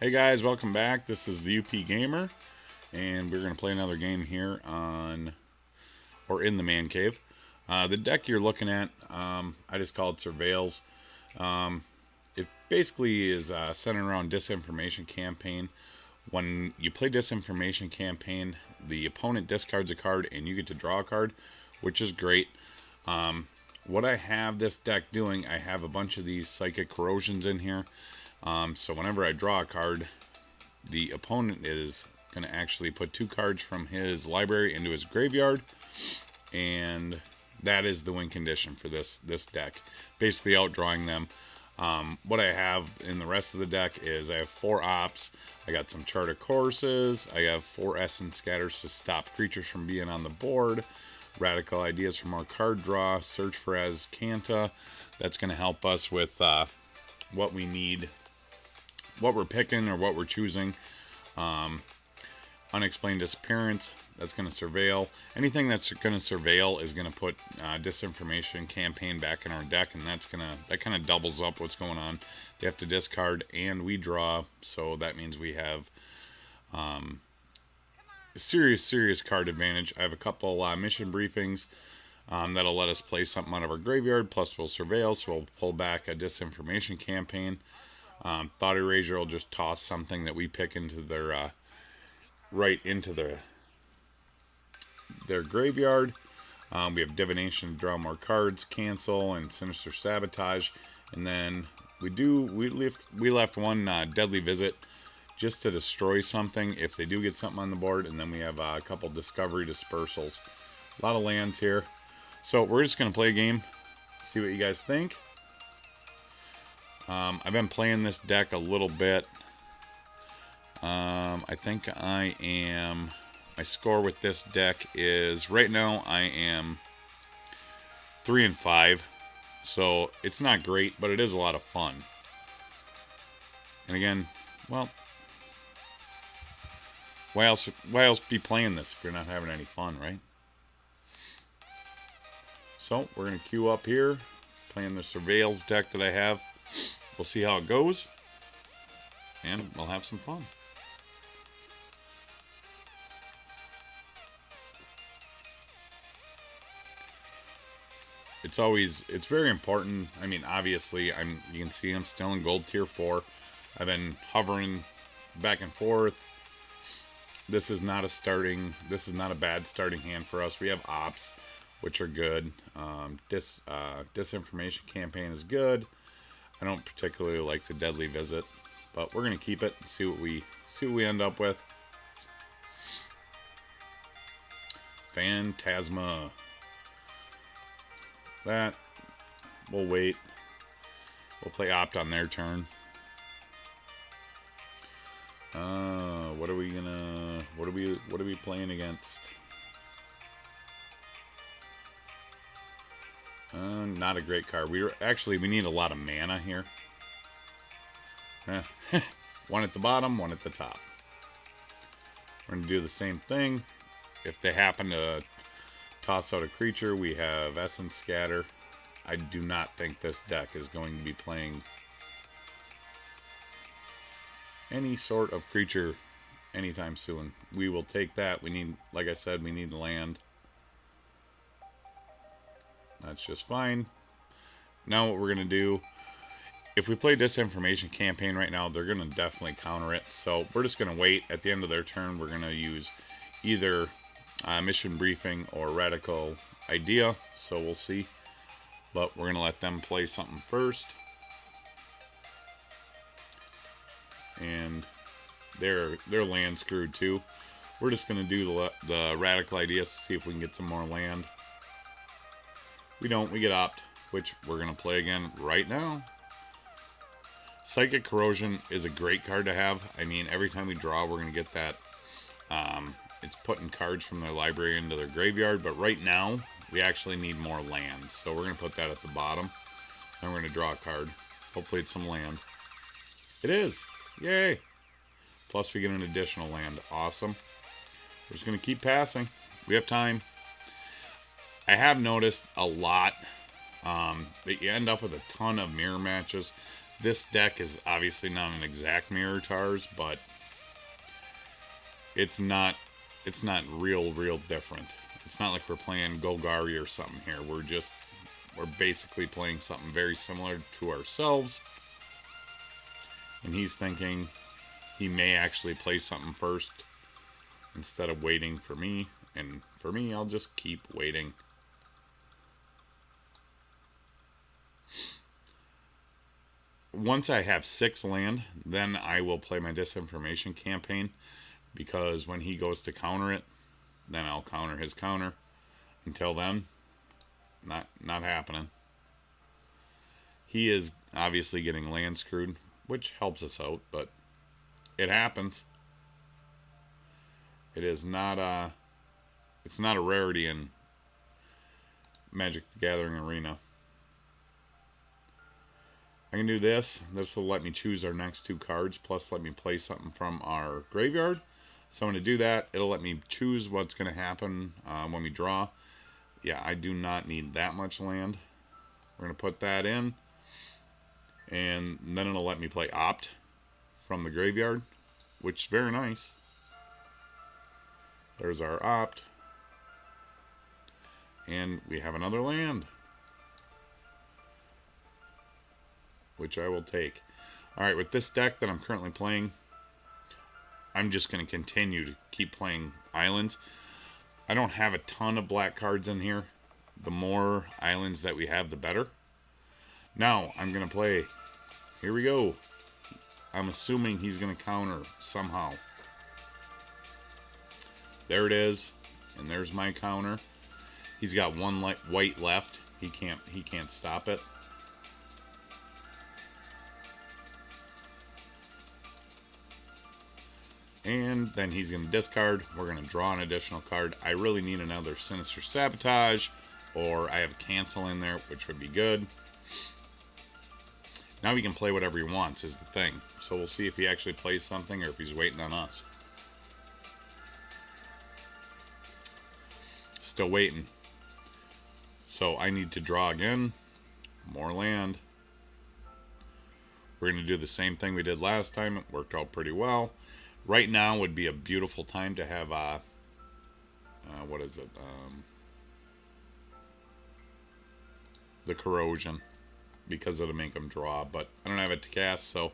Hey guys, welcome back. This is the UP Gamer, and we're going to play another game here in the Man Cave. The deck you're looking at, I just call it Surveils. It basically is centered around Disinformation Campaign. When you play Disinformation Campaign, the opponent discards a card and you get to draw a card, which is great. What I have this deck doing, I have a bunch of these Psychic Corosions in here. So whenever I draw a card, the opponent is going to actually put 2 cards from his library into his graveyard, and that is the win condition for this deck. Basically outdrawing them. What I have in the rest of the deck is I have 4 ops, I got some Charter Courses, I have 4 Essence Scatters to stop creatures from being on the board, Radical Ideas for more card draw, Search for Azcanta. That's going to help us with what we need, what we're picking or what we're choosing. Unexplained Disappearance, that's going to surveil. Anything that's going to surveil is going to put Disinformation Campaign back in our deck, and that kind of doubles up what's going on. They have to discard and we draw, so that means we have serious card advantage. I have a couple mission briefings that'll let us play something out of our graveyard, plus we'll surveil, so we'll pull back a Disinformation Campaign. Thought Erasure will just toss something that we pick into their right into their graveyard. We have Divination to draw more cards, cancel, and Sinister Sabotage, and then we left one Deadly Visit just to destroy something if they do get something on the board, and then we have a couple Discovery Dispersals. A lot of lands here, so we're just gonna play a game, see what you guys think. I've been playing this deck a little bit. I think my score with this deck is, right now I am 3-5. So it's not great, but it is a lot of fun. And again, well, why else be playing this if you're not having any fun, right? So we're going to queue up here, playing the Surveils deck that I have. We'll see how it goes, and we'll have some fun. It's very important. I mean, obviously, you can see I'm still in gold tier 4. I've been hovering back and forth. This is not a bad starting hand for us. We have ops, which are good. Disinformation Campaign is good. I don't particularly like the Deadly Visit, but we're gonna keep it and see what we end up with. Phantasma. That we'll wait. We'll play opt on their turn. What are we playing against? Not a great card. We need a lot of mana here. One at the bottom, one at the top. We're going to do the same thing. If they happen to toss out a creature, we have Essence Scatter. I do not think this deck is going to be playing any sort of creature anytime soon. We will take that. We need, like I said, we need land. That's just fine. Now what we're going to do, if we play Disinformation Campaign right now, they're going to definitely counter it. So we're just going to wait. At the end of their turn, we're going to use either Mission Briefing or Radical Idea. So we'll see. But we're going to let them play something first. And they're land screwed too. We're just going to do the Radical Ideas to see if we can get some more land. We don't, we get opt, which we're going to play again right now. Psychic Corosion is a great card to have. I mean, every time we draw, we're going to get that. It's putting cards from their library into their graveyard, but right now, we actually need more land. So we're going to put that at the bottom, and we're going to draw a card. Hopefully it's some land. It is! Yay! Plus we get an additional land. Awesome. We're just going to keep passing. We have time. I have noticed a lot that you end up with a ton of mirror matches. This deck is obviously not an exact mirror to ours, but it's not real different. It's not like we're playing Golgari or something here. We're basically playing something very similar to ourselves. And he's thinking he may actually play something first instead of waiting for me. And for me, I'll just keep waiting. Once I have 6 land, then I will play my Disinformation Campaign, because when he goes to counter it, then I'll counter his counter. Until then, not happening. He is obviously getting land screwed, which helps us out, but it happens. It is not it's not a rarity in Magic the Gathering Arena. I can do this. This will let me choose our next 2 cards, plus let me play something from our graveyard. So I'm going to do that. It'll let me choose what's going to happen when we draw. Yeah, I do not need that much land. We're going to put that in. And then it'll let me play Opt from the graveyard, which is very nice. There's our Opt. And we have another land, which I will take. Alright, with this deck that I'm currently playing, I'm just going to continue to keep playing islands. I don't have a ton of black cards in here. The more islands that we have, the better. Now, I'm going to play. Here we go. I'm assuming he's going to counter somehow. There it is. And there's my counter. He's got 1 white left. He can't stop it. And then he's going to discard. We're going to draw an additional card. I really need another Sinister Sabotage, or I have a cancel in there, which would be good. Now he can play whatever he wants, is the thing. So we'll see if he actually plays something or if he's waiting on us. Still waiting. So I need to draw again. More land. We're going to do the same thing we did last time. It worked out pretty well. Right now would be a beautiful time to have, what is it? The Corosion, because it'll make them draw, but I don't have it to cast, so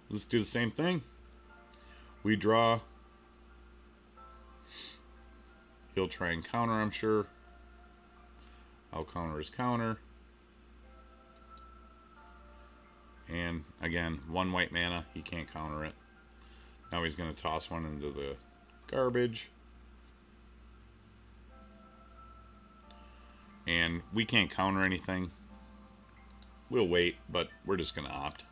let's do the same thing. We draw. He'll try and counter, I'm sure. I'll counter his counter. And again, 1 white mana, he can't counter it. Now he's going to toss one into the garbage. And we can't counter anything. We'll wait, but we're just going to opt.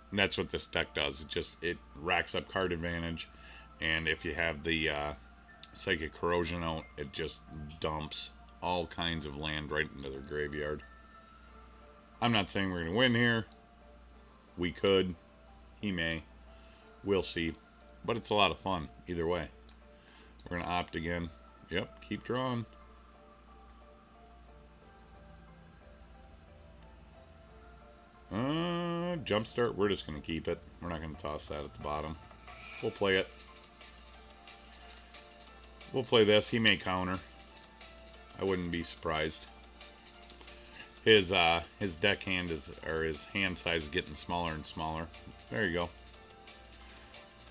And that's what this deck does. It racks up card advantage. And if you have the Psychic Corrosion out, it just dumps all kinds of land right into their graveyard. I'm not saying we're going to win here. We could. He may. We'll see. But it's a lot of fun either way. We're going to opt again. Yep, keep drawing. Jumpstart, we're just going to keep it. We're not going to toss that at the bottom. We'll play it. We'll play this. He may counter. I wouldn't be surprised. His deckhand is, or his hand size is getting smaller and smaller. There you go.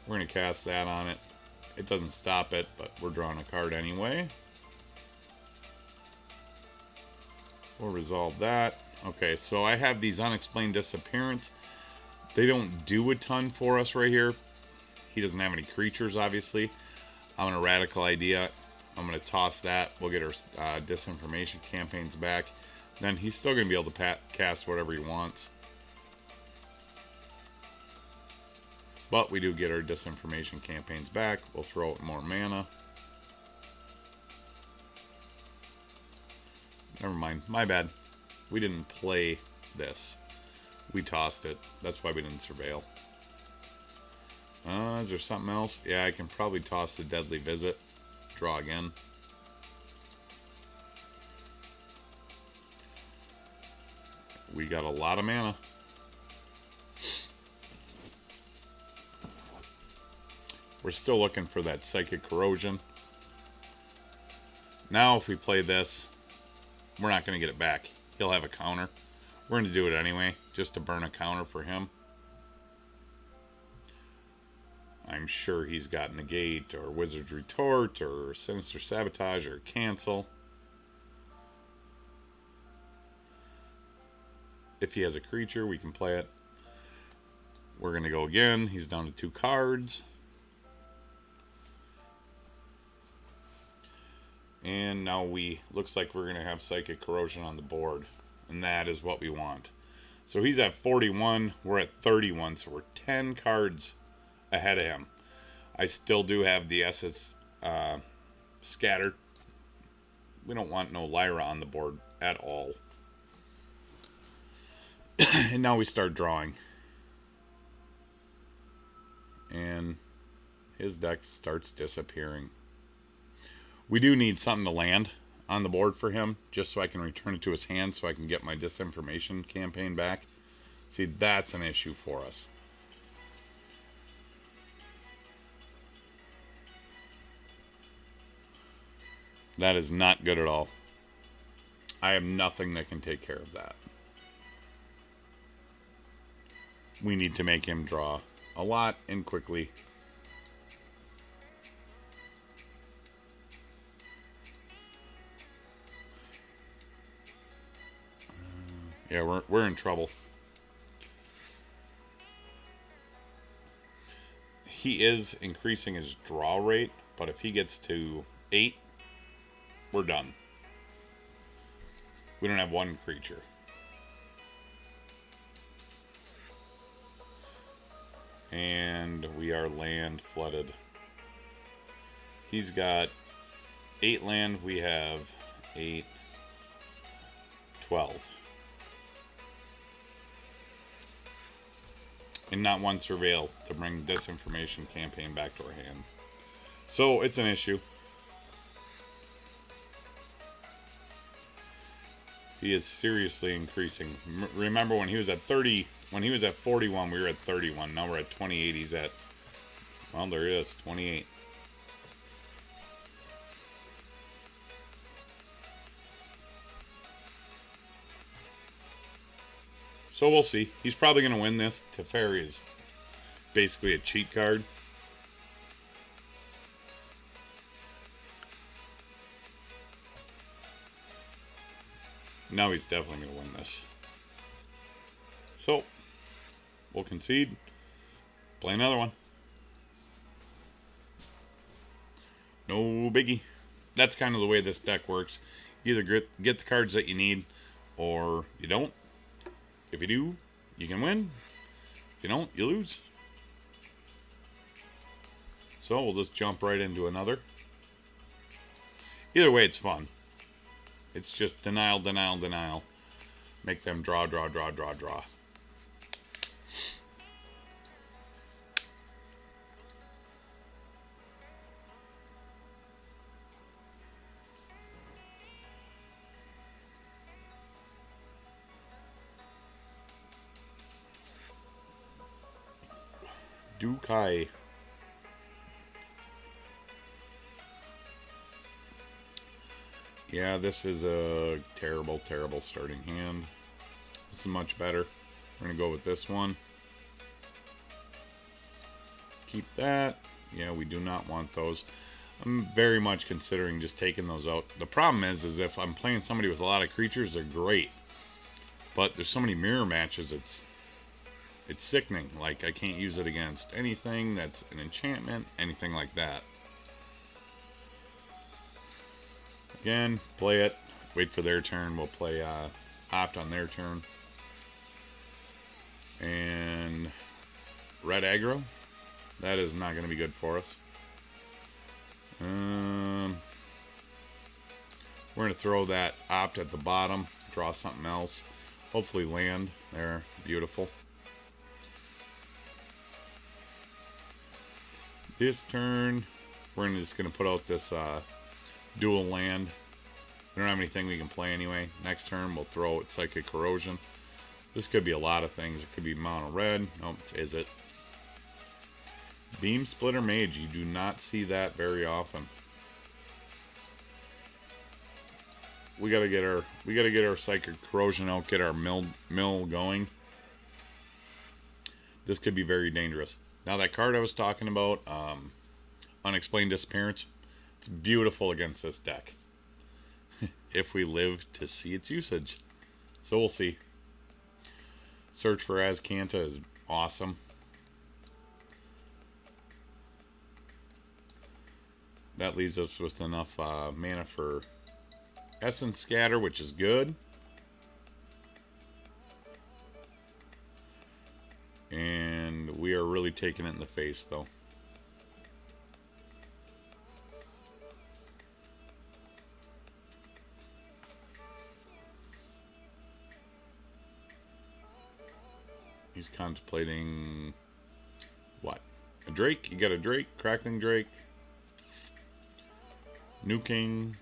We're going to cast that on it. It doesn't stop it, but we're drawing a card anyway. We'll resolve that. Okay, so I have these Unexplained Disappearance. They don't do a ton for us right here. He doesn't have any creatures, obviously. I'm going to Radical Idea. I'm going to toss that. We'll get our Disinformation Campaigns back. Then he's still going to be able to cast whatever he wants. But we do get our Disinformation Campaigns back. We'll throw out more mana. Never mind. My bad. We didn't play this. We tossed it. That's why we didn't surveil. Is there something else? Yeah, I can probably toss the Deadly Visit. Draw again. we got a lot of mana. We're still looking for that Psychic Corrosion. Now if we play this, we're not going to get it back. He'll have a counter. We're going to do it anyway, just to burn a counter for him. I'm sure he's got Negate, or Wizard's Retort, or Sinister Sabotage, or Cancel. If he has a creature, we can play it. We're going to go again. He's down to 2 cards. And now looks like we're going to have Psychic Corrosion on the board. And that is what we want. So he's at 41, we're at 31, so we're 10 cards ahead of him. I still do have the assets scattered. We don't want no Lyra on the board at all. And now we start drawing. And his deck starts disappearing. We do need something to land on the board for him, just so I can return it to his hand so I can get my Disinformation Campaign back. See, that's an issue for us. That is not good at all. I have nothing that can take care of that. We need to make him draw a lot and quickly. Yeah, we're in trouble. He is increasing his draw rate, but if he gets to 8, we're done. We don't have one creature. And we are land flooded. He's got 8 land. We have 8, 12. And not one Surveil to bring Disinformation Campaign back to our hand. So it's an issue. He is seriously increasing. Remember when he was at 30, when he was at 41, we were at 31. Now we're at 28. He's at, well, there he is, 28. So we'll see. He's probably going to win this. Teferi is basically a cheat card. Now he's definitely going to win this. So, we'll concede. Play another one. No biggie. That's kind of the way this deck works. You either get the cards that you need, or you don't. If you do, you can win. If you don't, you lose. So we'll just jump right into another. Either way, it's fun. It's just denial, denial, denial. Make them draw, draw, draw, draw, draw. Dukai. Yeah, this is a terrible, terrible starting hand. This is much better. We're going to go with this one. Keep that. Yeah, we do not want those. I'm very much considering just taking those out. The problem is if I'm playing somebody with a lot of creatures, they're great. But there's so many mirror matches, it's sickening. Like, I can't use it against anything that's an enchantment, anything like that. Again, play it. Wait for their turn. We'll play Opt on their turn. And red aggro. That is not going to be good for us. We're going to throw that Opt at the bottom. Draw something else. Hopefully land. There. Beautiful. This turn, we're just going to put out this dual land. We don't have anything we can play anyway. Next turn, we'll throw it Psychic Corrosion. This could be a lot of things. It could be mono red. Nope, is it? Beam Splitter Mage. You do not see that very often. We gotta get our Psychic Corrosion out, get our mill going. This could be very dangerous. Now that card I was talking about, Unexplained Disappearance, it's beautiful against this deck. If we live to see its usage. So we'll see. Search for Azcanta is awesome. That leaves us with enough mana for Essence Scatter, which is good. And we are really taking it in the face, though. He's contemplating what? A Drake? You got a Drake? Crackling Drake? Nuking.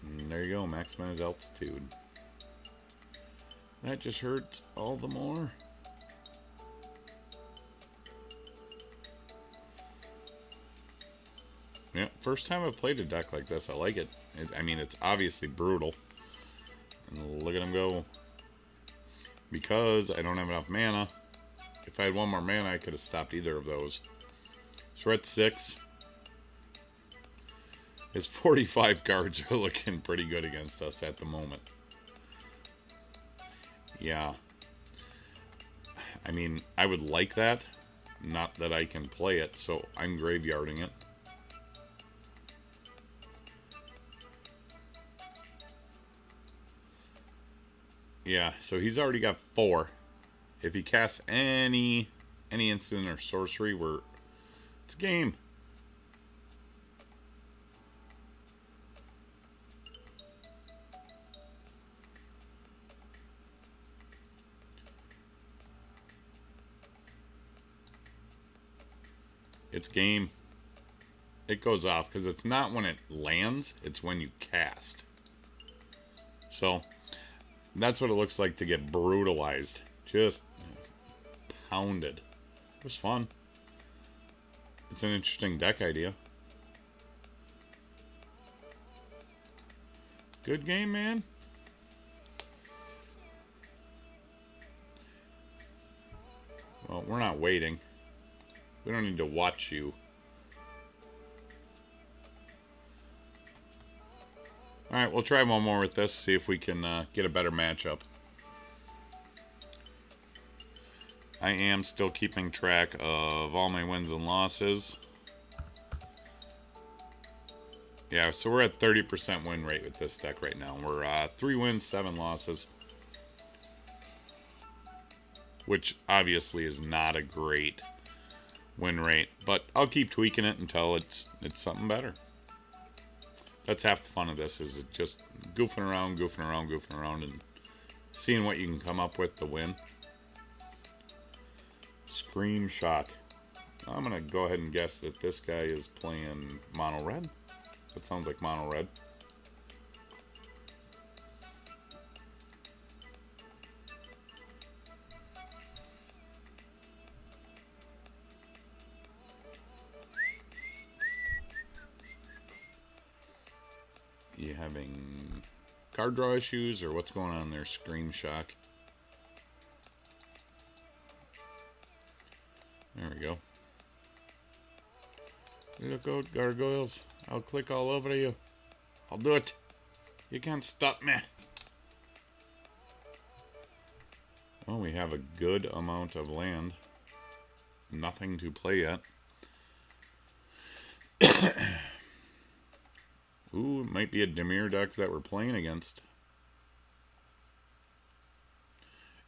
And there you go, maximize altitude. That just hurts all the more. Yeah, first time I've played a deck like this. I like it. I mean, it's obviously brutal. And look at him go. Because I don't have enough mana. If I had one more mana, I could have stopped either of those. So we're at 6. His 45 cards are looking pretty good against us at the moment. Yeah. I mean, I would like that. Not that I can play it, so I'm graveyarding it. Yeah, so he's already got 4. If he casts any instant or sorcery, it's game. It's game. It goes off because it's not when it lands, it's when you cast. So that's what it looks like to get brutalized. Just pounded. It was fun. It's an interesting deck idea. Good game, man. Well, we're not waiting. We don't need to watch you. Alright, we'll try one more with this, see if we can get a better matchup. I am still keeping track of all my wins and losses. Yeah, so we're at 30% win rate with this deck right now. We're 3 wins, 7 losses. Which obviously is not a great win rate, but I'll keep tweaking it until it's something better. That's half the fun of this, is just goofing around, and seeing what you can come up with to win. Scream Shock. I'm going to go ahead and guess that this guy is playing mono red. That sounds like mono red. You having card draw issues, or what's going on there, Scream Shock? There we go. Look out, gargoyles. I'll click all over you. I'll do it. You can't stop me. Well, we have a good amount of land. Nothing to play yet. Ooh, it might be a Dimir deck that we're playing against.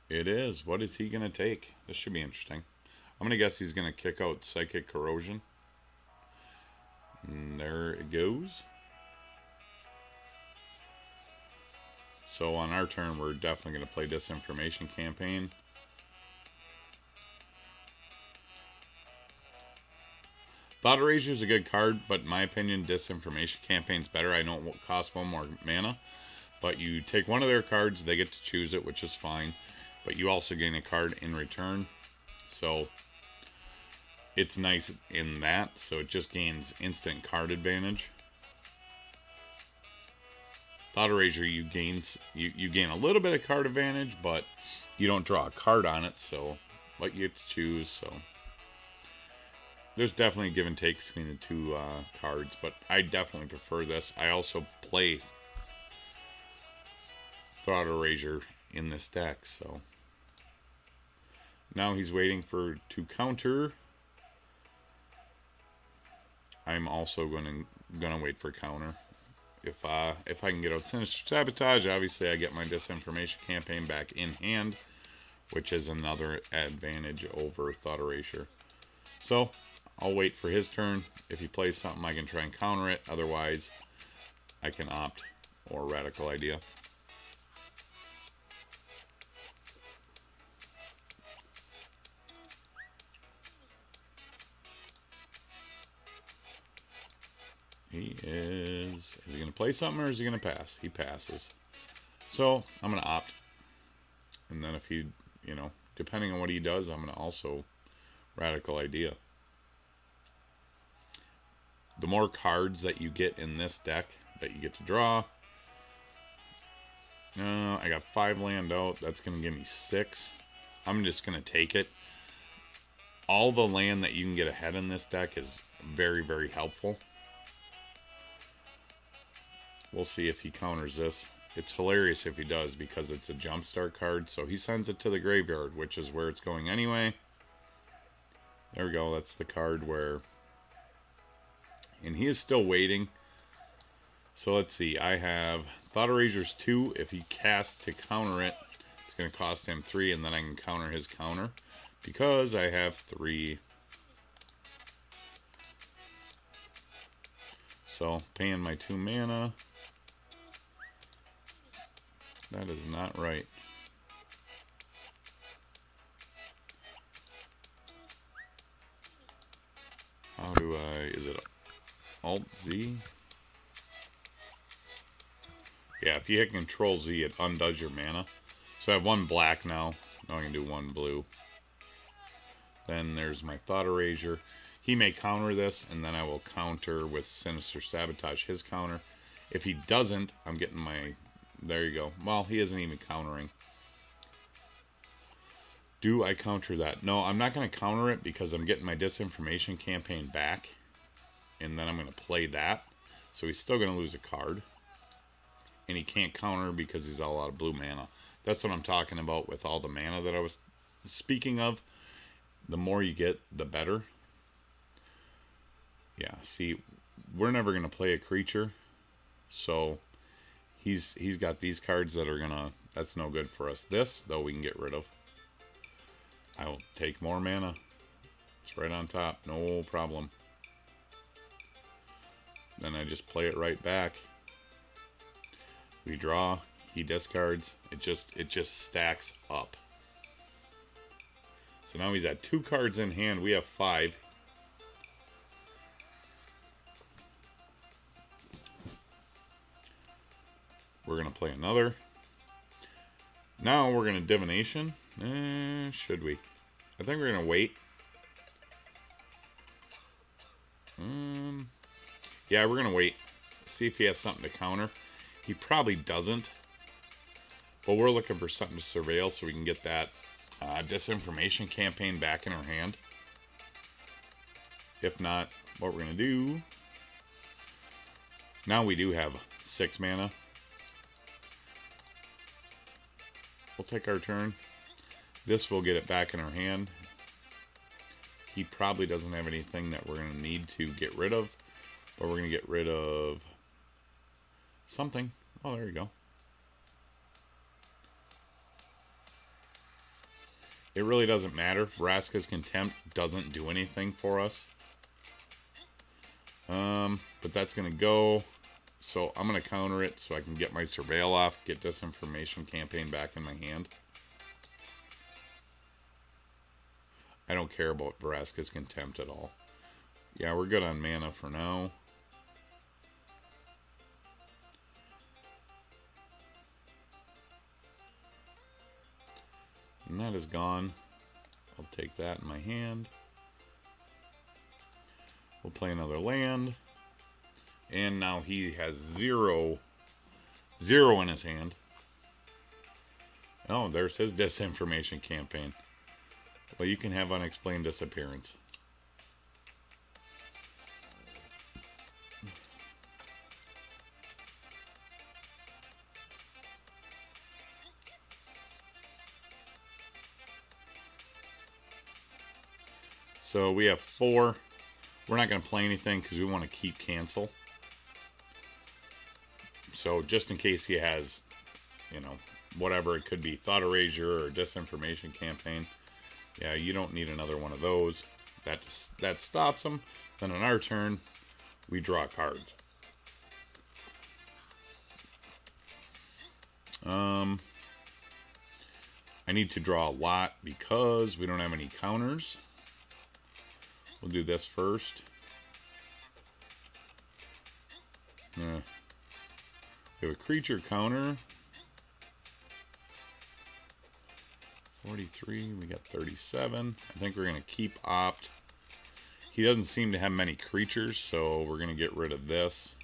It is. What is he going to take? This should be interesting. I'm going to guess he's going to kick out Psychic Corrosion. And there it goes. So on our turn, we're definitely going to play Disinformation Campaign. Thought Erasure is a good card, but in my opinion, Disinformation Campaign's better. I know it will cost 1 more mana, But you take one of their cards, they get to choose it, which is fine. But you also gain a card in return. So it's nice in that. So it just gains instant card advantage. Thought Erasure, you gain a little bit of card advantage, but you don't draw a card on it, so but you have to choose. So there's definitely a give and take between the two cards, but I definitely prefer this. I also play Thought Erasure in this deck, so now he's waiting to counter. I'm also gonna wait for counter. If I can get out Sinister Sabotage, obviously I get my Disinformation Campaign back in hand, which is another advantage over Thought Erasure. So I'll wait for his turn. If he plays something, I can try and counter it. Otherwise, I can opt or Radical Idea. Is he going to play something or is he going to pass? He passes. So I'm going to opt. And then if he, depending on what he does, I'm going to also Radical Idea. The more cards that you get in this deck that you get to draw. I got 5 land out. That's going to give me 6. I'm just going to take it. All the land that you can get ahead in this deck is very, very helpful. We'll see if he counters this. It's hilarious if he does because it's a jumpstart card. So he sends it to the graveyard, which is where it's going anyway. There we go. That's the card where... And he is still waiting. So let's see. I have Thought Eraser's 2. If he casts to counter it, it's going to cost him 3. And then I can counter his counter. Because I have 3. So paying my 2 mana. That is not right. How do I... Is it Alt-Z? Yeah, if you hit Control-Z, it undoes your mana. So I have 1 black now. Now I can do 1 blue. Then there's my Thought Erasure. He may counter this, and then I will counter with Sinister Sabotage his counter. If he doesn't, I'm getting my... There you go. Well, he isn't even countering. Do I counter that? No, I'm not going to counter it because I'm getting my Disinformation Campaign back. And then I'm going to play that. So he's still going to lose a card. And he can't counter because he's all out of blue mana. That's what I'm talking about with all the mana that I was speaking of. The more you get, the better. Yeah, see, we're never going to play a creature. So... He's got these cards that are gonna... That's no good for us. This, though, we can get rid of. I will take more mana. It's right on top. No problem. Then I just play it right back. We draw. He discards. It just stacks up. So now he's at 2 cards in hand. We have 5. We're going to play another. Now we're going to Divination. Should we? I think we're going to wait. Yeah, we're going to wait. See if he has something to counter. He probably doesn't. But we're looking for something to surveil so we can get that Disinformation Campaign back in our hand. If not, what we're going to do... Now we do have 6 mana. We'll take our turn. This will get it back in our hand. He probably doesn't have anything that we're going to need to get rid of. But we're going to get rid of something. Oh, there you go. It really doesn't matter. Vraska's Contempt doesn't do anything for us. But that's going to go. So I'm going to counter it so I can get my Surveil off, get Disinformation Campaign back in my hand. I don't care about Vraska's Contempt at all. Yeah, we're good on mana for now. And that is gone. I'll take that in my hand. We'll play another land. And now he has 0 in his hand. Oh, there's his Disinformation Campaign. Well, you can have Unexplained Disappearance. So we have 4. We're not going to play anything because we want to keep cancel. So just in case he has, you know, whatever it could be, Thought Erasure or Disinformation Campaign. Yeah, you don't need another one of those. That stops him. Then on our turn, we draw cards. I need to draw a lot because we don't have any counters. We'll do this first. We have a creature counter. 43, we got 37. I think we're going to keep opt. He doesn't seem to have many creatures, so we're going to get rid of this.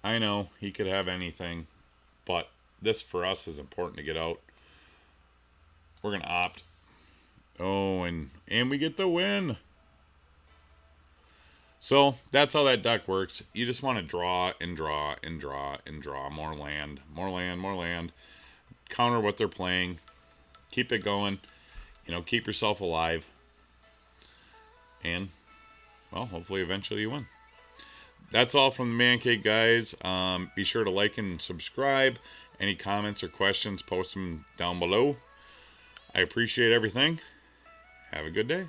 I know, he could have anything, but this for us is important to get out. We're going to opt. Oh, and we get the win. So that's how that deck works. You just want to draw and draw and draw and draw. More land, more land, more land. Counter what they're playing. Keep it going. You know, keep yourself alive. And, well, hopefully eventually you win. That's all from the Man Cave, guys. Be sure to like and subscribe. Any comments or questions, post them down below. I appreciate everything. Have a good day.